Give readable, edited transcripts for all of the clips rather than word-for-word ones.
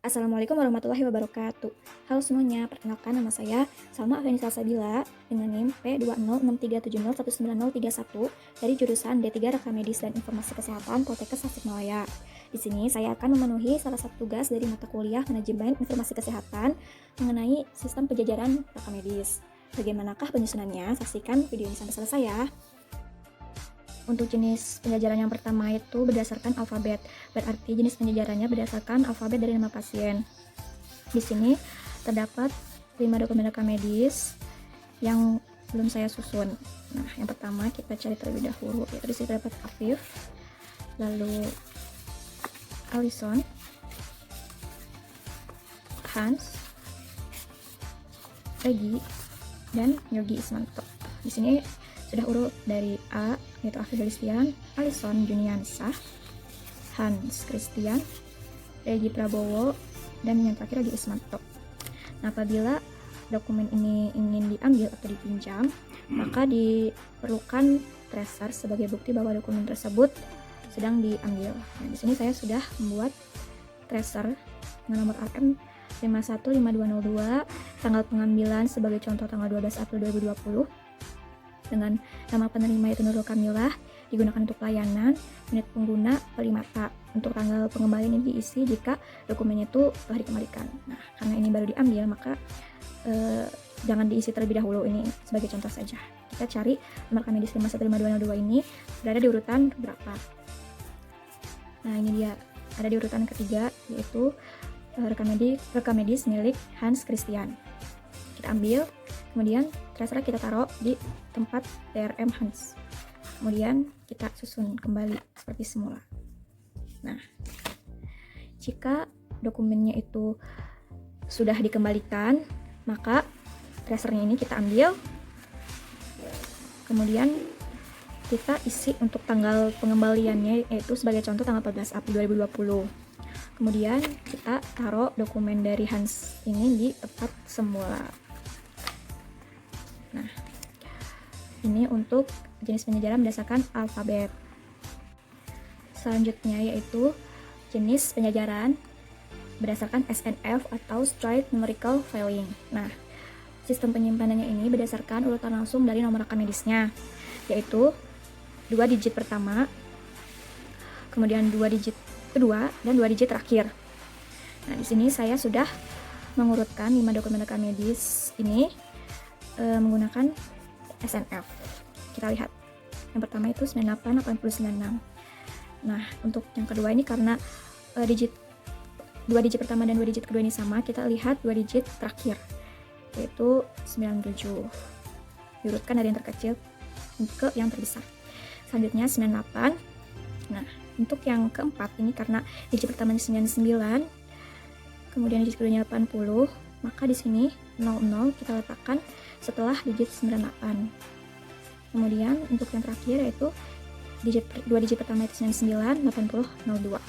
Assalamualaikum warahmatullahi wabarakatuh. Halo semuanya, perkenalkan nama saya Salma Afeni Salsabila dengan NIM P20637019031 dari jurusan D3 Rekam Medis dan Informasi Kesehatan Poltekkes Tasikmalaya. Di sini saya akan memenuhi salah satu tugas dari mata kuliah Manajemen Informasi Kesehatan mengenai sistem penjajaran rekam medis. Bagaimanakah penyusunannya? Saksikan video ini sampai selesai ya. Untuk jenis penjajaran yang pertama itu berdasarkan alfabet, berarti jenis penjajarannya berdasarkan alfabet dari nama pasien. Di sini terdapat 5 dokumen rekam medis yang belum saya susun. Nah, yang pertama kita cari terlebih dahulu, yaitu di sini terdapat Afif, lalu Alison, Hans, Regi, dan Yogi Ismanto. Di sini sudah urut dari A, yaitu Afif Delistian, Alison Juniansah, Hans Christian, Regi Prabowo, dan yang terakhir Yogi Ismanto. Nah, apabila dokumen ini ingin diambil atau dipinjam, maka diperlukan tracer sebagai bukti bahwa dokumen tersebut sedang diambil. Nah, di sini saya sudah membuat tracer dengan nomor RM 515202, tanggal pengambilan sebagai contoh tanggal 12 April 2020, dengan nama penerima itu Nurul Kamilah, digunakan untuk pelayanan, menit pengguna Pelimata. Untuk tanggal pengembalian ini diisi jika dokumennya itu telah dikembalikan. Nah, karena ini baru diambil, maka jangan diisi terlebih dahulu, ini sebagai contoh saja. Kita cari nomor rekam medis 515202 ini berada di urutan berapa. Nah, ini dia, ada di urutan ketiga, yaitu rekam medis milik Hans Christian. Kita ambil, kemudian tracer kita taruh di tempat DRM Hans. Kemudian kita susun kembali seperti semula. Nah, jika dokumennya itu sudah dikembalikan, maka tracernya ini kita ambil, kemudian kita isi untuk tanggal pengembaliannya, yaitu sebagai contoh tanggal 14 April 2020. Kemudian kita taruh dokumen dari Hans ini di tempat semula. Nah, ini untuk jenis penjajaran berdasarkan alfabet. Selanjutnya yaitu jenis penjajaran berdasarkan SNF atau Straight Numerical Filing. Nah, sistem penyimpanannya ini berdasarkan urutan langsung dari nomor rekam medisnya, yaitu 2 digit pertama, kemudian 2 digit kedua, dan 2 digit terakhir. Nah, di sini saya sudah mengurutkan 5 dokumen rekam medis ini menggunakan SNF. Kita lihat. Yang pertama itu 988096. Nah, untuk yang kedua ini karena 2 digit pertama dan 2 digit kedua ini sama, kita lihat 2 digit terakhir, yaitu 97. Diurutkan dari yang terkecil ke yang terbesar. Selanjutnya 98. Nah, untuk yang keempat ini karena digit pertamanya 99, kemudian digit keduanya 80, maka di sini 00 kita letakkan setelah digit 98. Kemudian untuk yang terakhir yaitu 2 digit pertama itu 99, 80, 02. Nah,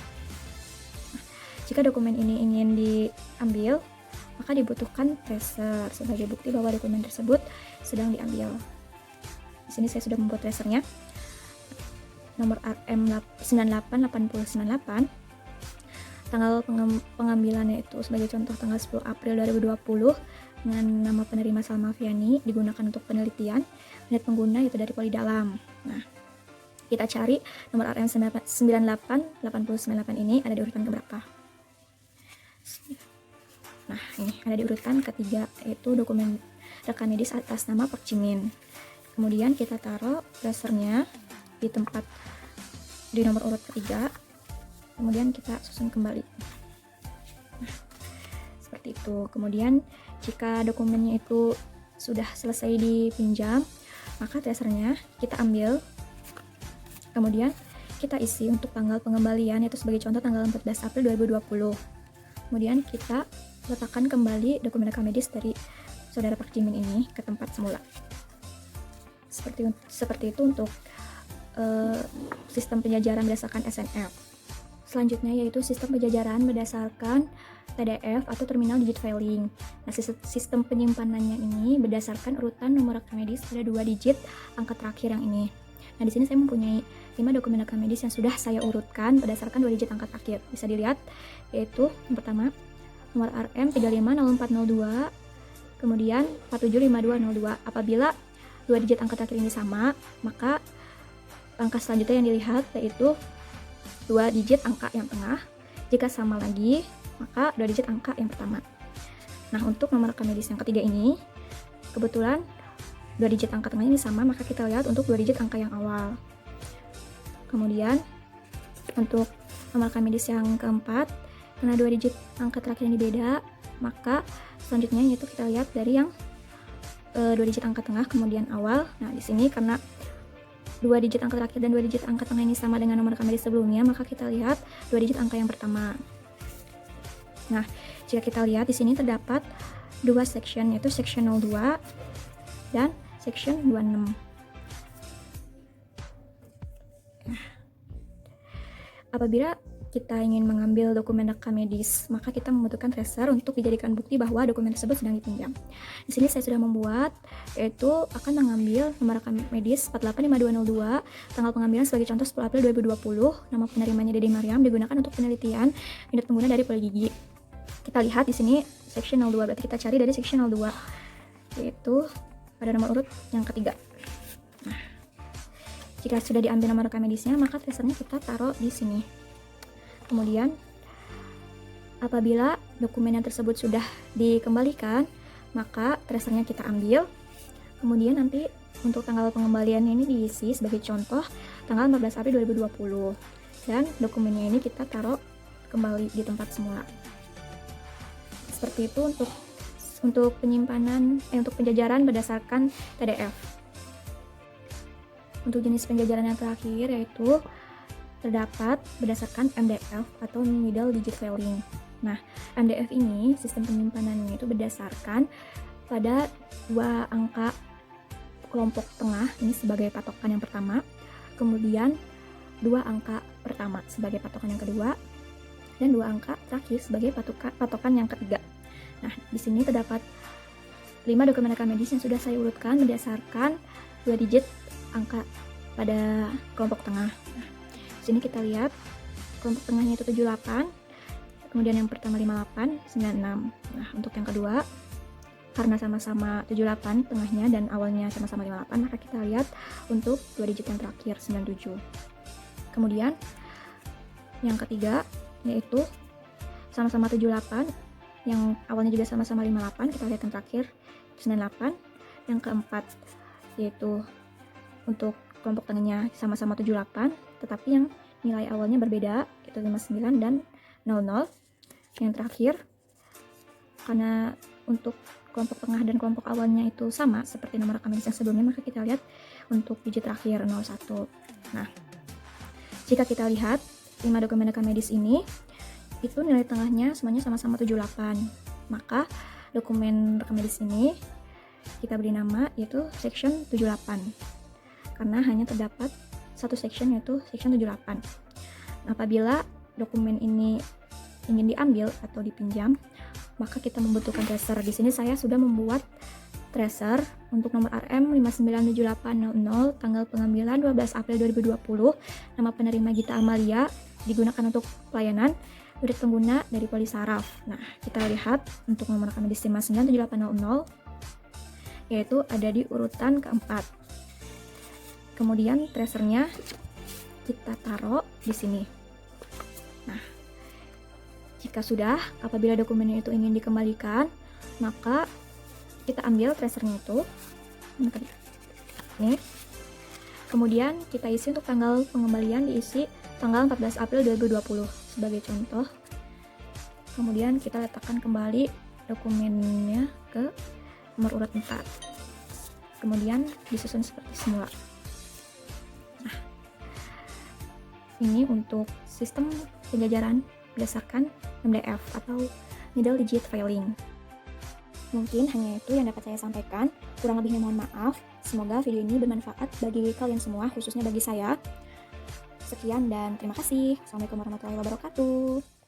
jika dokumen ini ingin diambil, maka dibutuhkan tracer sebagai bukti bahwa dokumen tersebut sedang diambil. Di sini saya sudah membuat tracernya. Nomor RM 988098. Tanggal pengambilannya itu sebagai contoh tanggal 10 April 2020 dengan nama penerima Salma Afiani, digunakan untuk penelitian, menit pengguna itu dari Polidalam. Nah, kita cari nomor RM 988098 ini ada di urutan keberapa. Nah, ini ada di urutan ketiga, yaitu dokumen rekam medis atas nama Pak Jimin. Kemudian kita taruh tracernya di tempat di nomor urut ketiga, kemudian kita susun kembali. Nah, seperti itu. Kemudian jika dokumennya itu sudah selesai dipinjam, maka tracernya kita ambil, kemudian kita isi untuk tanggal pengembalian, yaitu sebagai contoh tanggal 14 April 2020. Kemudian kita letakkan kembali dokumen rekam medis dari saudara Pak Jimin ini ke tempat semula. Seperti itu untuk sistem penjajaran berdasarkan SNF. Selanjutnya yaitu sistem penjajaran berdasarkan TDF atau terminal digit filing. Nah, sistem penyimpanannya ini berdasarkan urutan nomor rekam medis pada 2 digit angka terakhir yang ini. Nah, di sini saya mempunyai 5 dokumen rekam medis yang sudah saya urutkan berdasarkan 2 digit angka terakhir. Bisa dilihat, yaitu yang pertama nomor RM 350402, kemudian 475202. Apabila dua digit angka terakhir ini sama, maka angka selanjutnya yang dilihat yaitu dua digit angka yang tengah. Jika sama lagi, maka dua digit angka yang pertama. Nah, untuk nomor rekam medis yang ketiga ini, kebetulan dua digit angka tengahnya ini sama, maka kita lihat untuk dua digit angka yang awal. Kemudian untuk nomor rekam medis yang keempat, karena dua digit angka terakhir ini beda, maka selanjutnya yaitu kita lihat dari yang dua digit angka tengah kemudian awal. Nah, di sini karena dua digit angka terakhir dan dua digit angka tengah ini sama dengan nomor rekam medis sebelumnya, maka kita lihat dua digit angka yang pertama. Nah, jika kita lihat di sini terdapat dua section, yaitu section 02 dan section 26. Nah, apabila kita ingin mengambil dokumen rekam medis, maka kita membutuhkan tracer untuk dijadikan bukti bahwa dokumen tersebut sedang dipinjam. Di sini saya sudah membuat, yaitu akan mengambil nomor rekam medis 485202, tanggal pengambilan sebagai contoh 10 April 2020, nama penerimanya Dede Mariam, digunakan untuk penelitian unit pengguna dari poli gigi. Kita lihat di sini section 02, berarti kita cari dari section 02, yaitu pada nomor urut yang ketiga. Nah, jika sudah diambil nomor rekam medisnya, maka tracernya kita taruh di sini. Kemudian apabila dokumen yang tersebut sudah dikembalikan, maka tracernya kita ambil. Kemudian nanti untuk tanggal pengembalian ini diisi sebagai contoh tanggal 14 April 2020, dan dokumennya ini kita taruh kembali di tempat semula. Seperti itu untuk penyimpanan untuk penjajaran berdasarkan PDF. Untuk jenis penjajaran yang terakhir yaitu terdapat berdasarkan MDF atau Middle Digit Filing. Nah, MDF ini sistem penyimpanannya itu berdasarkan pada dua angka kelompok tengah ini sebagai patokan yang pertama, kemudian dua angka pertama sebagai patokan yang kedua, dan dua angka terakhir sebagai patokan yang ketiga. Nah, di sini terdapat 5 dokumen rekam medis yang sudah saya urutkan berdasarkan dua digit angka pada kelompok tengah. Nah, di sini kita lihat kelompok tengahnya itu 78, kemudian yang pertama 58, 96. Nah, untuk yang kedua, karena sama-sama 78 tengahnya dan awalnya sama-sama 58, maka kita lihat untuk dua digit yang terakhir 97. Kemudian yang ketiga yaitu sama-sama 78, yang awalnya juga sama-sama 58, kita lihat yang terakhir 98. Yang keempat yaitu untuk kelompok tengahnya sama-sama 78, tetapi yang nilai awalnya berbeda, yaitu 59 dan 00. Yang terakhir, karena untuk kelompok tengah dan kelompok awalnya itu sama seperti nomor rekam medis yang sebelumnya, maka kita lihat untuk digit terakhir 01. Nah, jika kita lihat 5 dokumen rekam medis ini, itu nilai tengahnya semuanya sama-sama 78. Maka dokumen rekam medis ini kita beri nama yaitu section 78. Karena hanya terdapat satu section yaitu section 78. Apabila dokumen ini ingin diambil atau dipinjam, maka kita membutuhkan tracer. Di sini saya sudah membuat tracer untuk nomor RM 597800, tanggal pengambilan 12 April 2020, nama penerima Gita Amalia, digunakan untuk pelayanan unit pengguna dari poli saraf. Nah, kita lihat untuk nomor rekam medis 597800 yaitu ada di urutan keempat. Kemudian tracernya kita taruh di sini. Nah, jika sudah, apabila dokumennya itu ingin dikembalikan, maka kita ambil tracernya itu. Ini. Kemudian kita isi untuk tanggal pengembalian, diisi tanggal 14 April 2020 sebagai contoh. Kemudian kita letakkan kembali dokumennya ke nomor urut 4. Kemudian disusun seperti semula. Nah, ini untuk sistem penjajaran berdasarkan MDF atau Middle Digit Filing. Mungkin hanya itu yang dapat saya sampaikan. Kurang lebihnya mohon maaf. Semoga video ini bermanfaat bagi kalian semua, khususnya bagi saya. Sekian dan terima kasih. Assalamualaikum warahmatullahi wabarakatuh.